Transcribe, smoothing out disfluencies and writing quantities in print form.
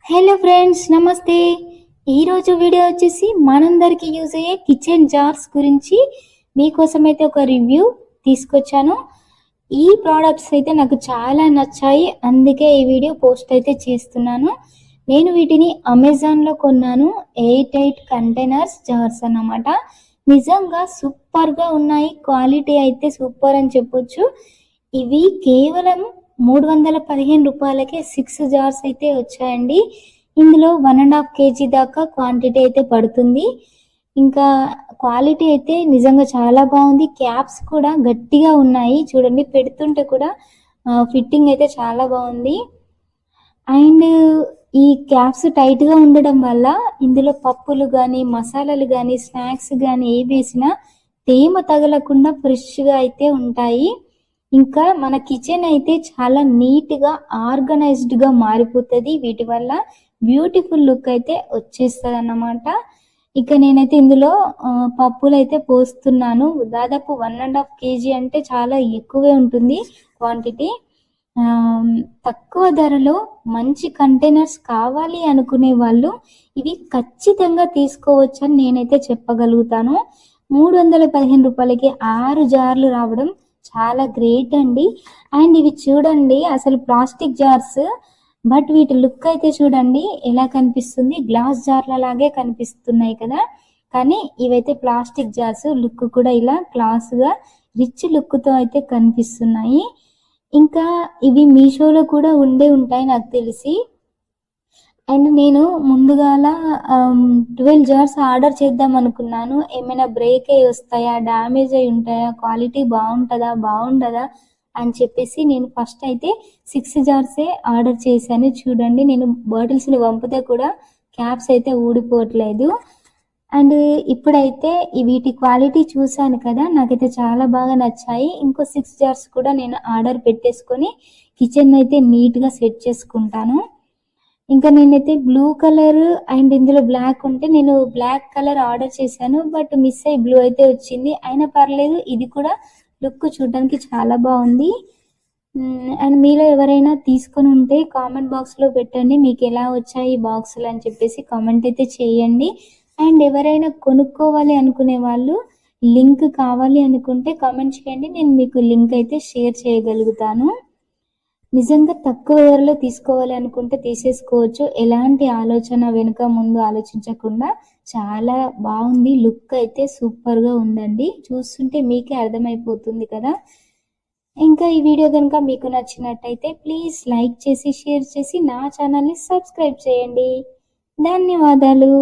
Hello friends, నమస్తే. ఈరోజు video వచ్చేసి మనందరికీ యూజ్ అయ్యే కిచెన్ జార్స్ గురించి మీకోసం అయితే ఒక రివ్యూ తీసుకొచ్చాను. ఈ ప్రోడక్ట్స్ అయితే నాకు చాలా నచ్చాయి, అందుకే ఈ వీడియో పోస్ట్ అయితే చేస్తున్నాను. నేను వీటిని అమెజాన్లో కొన్నాను. 8 కంటైనర్స్ జార్స్ అన్నమాట. నిజంగా సూపర్గా ఉన్నాయి, క్వాలిటీ అయితే సూపర్ అని చెప్పొచ్చు. ఇవి కేవలం 315 రూపాయలకే 6 జార్స్ అయితే వచ్చాయండి. ఇందులో 1.5 కేజీ దాకా క్వాంటిటీ అయితే పడుతుంది. ఇంకా క్వాలిటీ అయితే నిజంగా చాలా బాగుంది. క్యాప్స్ కూడా గట్టిగా ఉన్నాయి, చూడండి పెడుతుంటే కూడా ఫిట్టింగ్ అయితే చాలా బాగుంది. అండ్ ఈ క్యాప్స్ టైట్గా ఉండడం వల్ల ఇందులో పప్పులు కానీ, మసాలాలు కానీ, స్నాక్స్ కానీ ఏ వేసినా తేమ తగలకుండా ఫ్రెష్గా అయితే ఉంటాయి. ఇంకా మన కిచెన్ అయితే చాలా నీట్గా, ఆర్గనైజ్డ్గా మారిపోతుంది. వీటి వల్ల బ్యూటిఫుల్ లుక్ అయితే వచ్చేస్తుంది అన్నమాట. ఇక నేనైతే ఇందులో పప్పులు అయితే పోస్తున్నాను. దాదాపు 1.5 కేజీ అంటే చాలా ఎక్కువే ఉంటుంది క్వాంటిటీ. తక్కువ ధరలో మంచి కంటైనర్స్ కావాలి అనుకునే వాళ్ళు ఇవి ఖచ్చితంగా తీసుకోవచ్చు అని నేనైతే చెప్పగలుగుతాను. 315 రూపాయలకి 6 జార్లు రావడం చాలా గ్రేట్ అండి. అండ్ ఇవి చూడండి, అసలు ప్లాస్టిక్ జార్స్, బట్ వీటి లుక్ అయితే చూడండి ఎలా కనిపిస్తుంది, గ్లాస్ జార్ల లాగే కనిపిస్తున్నాయి కదా. కానీ ఇవైతే ప్లాస్టిక్ జార్స్, లుక్ కూడా ఇలా క్లాస్గా రిచ్ లుక్తో అయితే కనిపిస్తున్నాయి. ఇంకా ఇవి మీషోలో కూడా ఉంటాయి నాకు తెలిసి. అండ్ నేను ముందుగాల 12 జార్స్ ఆర్డర్ చేద్దాం అనుకున్నాను. ఏమైనా బ్రేక్ అయ్యి వస్తాయా, డ్యామేజ్ అయి ఉంటాయా, క్వాలిటీ బాగుంటుందా అని చెప్పేసి నేను ఫస్ట్ అయితే 6 జార్సే ఆర్డర్ చేశాను. చూడండి, నేను బాటిల్స్ని పంపితే కూడా క్యాప్స్ అయితే ఊడిపోవట్లేదు. అండ్ ఇప్పుడైతే వీటి క్వాలిటీ చూశాను కదా, నాకైతే చాలా బాగా నచ్చాయి. ఇంకో 6 జార్స్ కూడా నేను ఆర్డర్ పెట్టేసుకొని కిచెన్ అయితే నీట్గా సెట్ చేసుకుంటాను. ఇంకా నేనైతే బ్లూ కలర్ అండ్ ఇందులో బ్లాక్ ఉంటే నేను బ్లాక్ కలర్ ఆర్డర్ చేశాను, బట్ మిస్ అయ్యి బ్లూ అయితే వచ్చింది. అయినా పర్లేదు, ఇది కూడా లుక్ చూడడానికి చాలా బాగుంది. అండ్ మీలో ఎవరైనా తీసుకొని ఉంటే కామెంట్ బాక్స్లో పెట్టండి, మీకు ఎలా వచ్చాయి ఈ బాక్సులు అని చెప్పేసి కామెంట్ అయితే చేయండి. అండ్ ఎవరైనా కొనుక్కోవాలి అనుకునే వాళ్ళు లింక్ కావాలి అనుకుంటే కామెంట్ చేయండి, నేను మీకు లింక్ అయితే షేర్ చేయగలుగుతాను. నిజంగా తక్కువ ధరలో తీసుకోవాలి అనుకుంటే తీసేసుకోవచ్చు. ఎలాంటి ఆలోచన వెనుక ముందు ఆలోచించకుండా చాలా బాగుంది. లుక్ అయితే సూపర్గా ఉందండి, చూస్తుంటే మీకే అర్థమైపోతుంది కదా. ఇంకా ఈ వీడియో కనుక మీకు నచ్చినట్టయితే ప్లీజ్ లైక్ చేసి, షేర్ చేసి నా ఛానల్ని సబ్స్క్రైబ్ చేయండి. ధన్యవాదాలు.